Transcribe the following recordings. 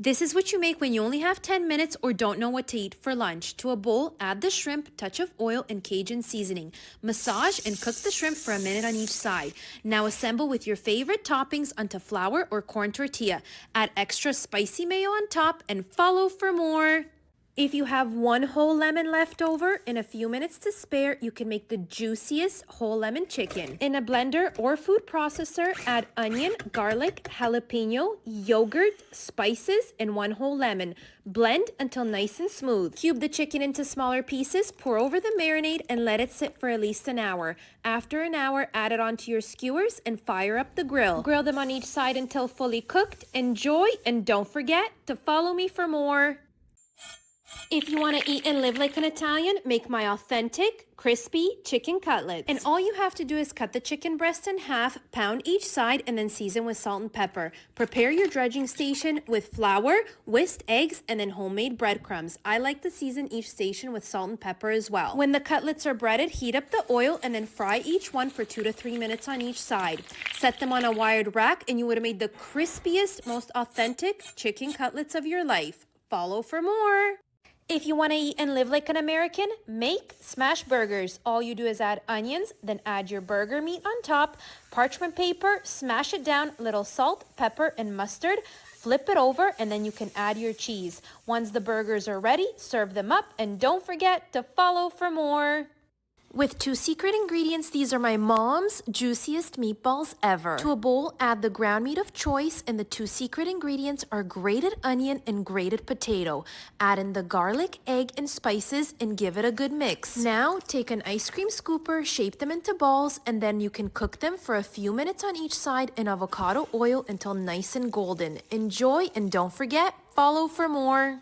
This is what you make when you only have 10 minutes or don't know what to eat for lunch. To a bowl, add the shrimp, touch of oil, and Cajun seasoning. Massage and cook the shrimp for a minute on each side. Now assemble with your favorite toppings onto flour or corn tortilla. Add extra spicy mayo on top and follow for more. If you have one whole lemon left over and a few minutes to spare, you can make the juiciest whole lemon chicken. In a blender or food processor, add onion, garlic, jalapeno, yogurt, spices, and one whole lemon. Blend until nice and smooth. Cube the chicken into smaller pieces, pour over the marinade, and let it sit for at least an hour. After an hour, add it onto your skewers and fire up the grill. Grill them on each side until fully cooked. Enjoy, and don't forget to follow me for more. If you want to eat and live like an Italian, make my authentic, crispy chicken cutlets. And all you have to do is cut the chicken breast in half, pound each side, and then season with salt and pepper. Prepare your dredging station with flour, whisked eggs, and then homemade breadcrumbs. I like to season each station with salt and pepper as well. When the cutlets are breaded, heat up the oil and then fry each one for 2 to 3 minutes on each side. Set them on a wired rack and you would have made the crispiest, most authentic chicken cutlets of your life. Follow for more. If you want to eat and live like an American, make smash burgers. All you do is add onions, then add your burger meat on top, parchment paper, smash it down, little salt, pepper, and mustard. Flip it over, and then you can add your cheese. Once the burgers are ready, serve them up, and don't forget to follow for more. With 2 secret ingredients, these are my mom's juiciest meatballs ever. To a bowl, add the ground meat of choice, and the 2 secret ingredients are grated onion and grated potato. Add in the garlic, egg, and spices and give it a good mix. Now, take an ice cream scooper, shape them into balls, and then you can cook them for a few minutes on each side in avocado oil until nice and golden. Enjoy, and don't forget, follow for more.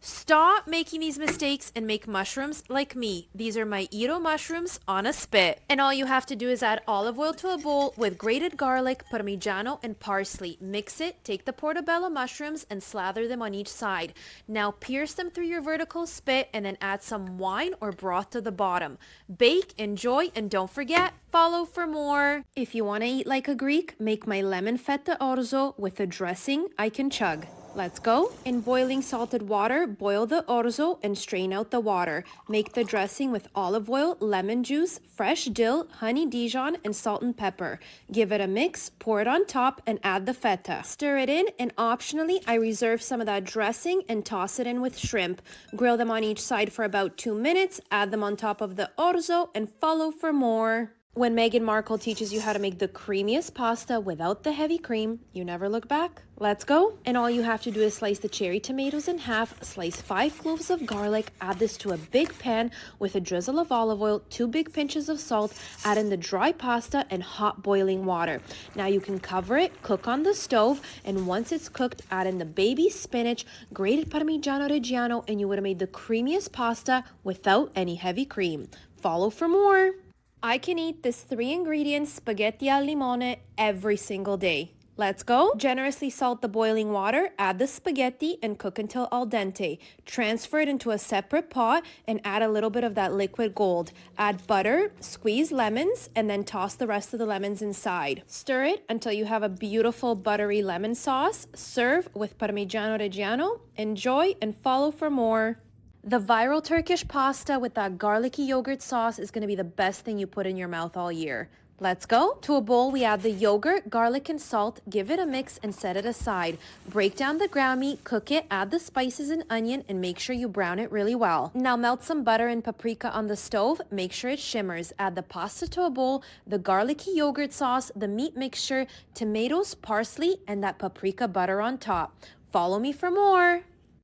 Stop making these mistakes and make mushrooms like me. These are my Edo mushrooms on a spit. And all you have to do is add olive oil to a bowl with grated garlic, parmigiano, and parsley. Mix it, take the portobello mushrooms and slather them on each side. Now pierce them through your vertical spit and then add some wine or broth to the bottom. Bake, enjoy, and don't forget, follow for more. If you want to eat like a Greek, make my lemon feta orzo with a dressing I can chug. Let's go. In boiling salted water, boil the orzo and strain out the water. Make the dressing with olive oil, lemon juice, fresh dill, honey Dijon, and salt and pepper. Give it a mix, pour it on top, and add the feta. Stir it in, and optionally, I reserve some of that dressing and toss it in with shrimp. Grill them on each side for about 2 minutes, add them on top of the orzo, and follow for more. When Meghan Markle teaches you how to make the creamiest pasta without the heavy cream, you never look back. Let's go. And all you have to do is slice the cherry tomatoes in half, slice 5 cloves of garlic, add this to a big pan with a drizzle of olive oil, 2 big pinches of salt, add in the dry pasta and hot boiling water. Now you can cover it, cook on the stove, and once it's cooked, add in the baby spinach, grated Parmigiano Reggiano, and you would have made the creamiest pasta without any heavy cream. Follow for more. I can eat this 3 ingredients spaghetti al limone every single day. Let's go. Generously salt the boiling water, add the spaghetti, and cook until al dente. Transfer it into a separate pot and add a little bit of that liquid gold. Add butter, squeeze lemons, and then toss the rest of the lemons inside. Stir it until you have a beautiful buttery lemon sauce. Serve with Parmigiano Reggiano. Enjoy and follow for more. The viral Turkish pasta with that garlicky yogurt sauce is going to be the best thing you put in your mouth all year. Let's go. To a bowl, we add the yogurt, garlic, and salt. Give it a mix and set it aside. Break down the ground meat, cook it, add the spices and onion, and make sure you brown it really well. Now melt some butter and paprika on the stove. Make sure it shimmers. Add the pasta to a bowl, the garlicky yogurt sauce, the meat mixture, tomatoes, parsley, and that paprika butter on top. Follow me for more.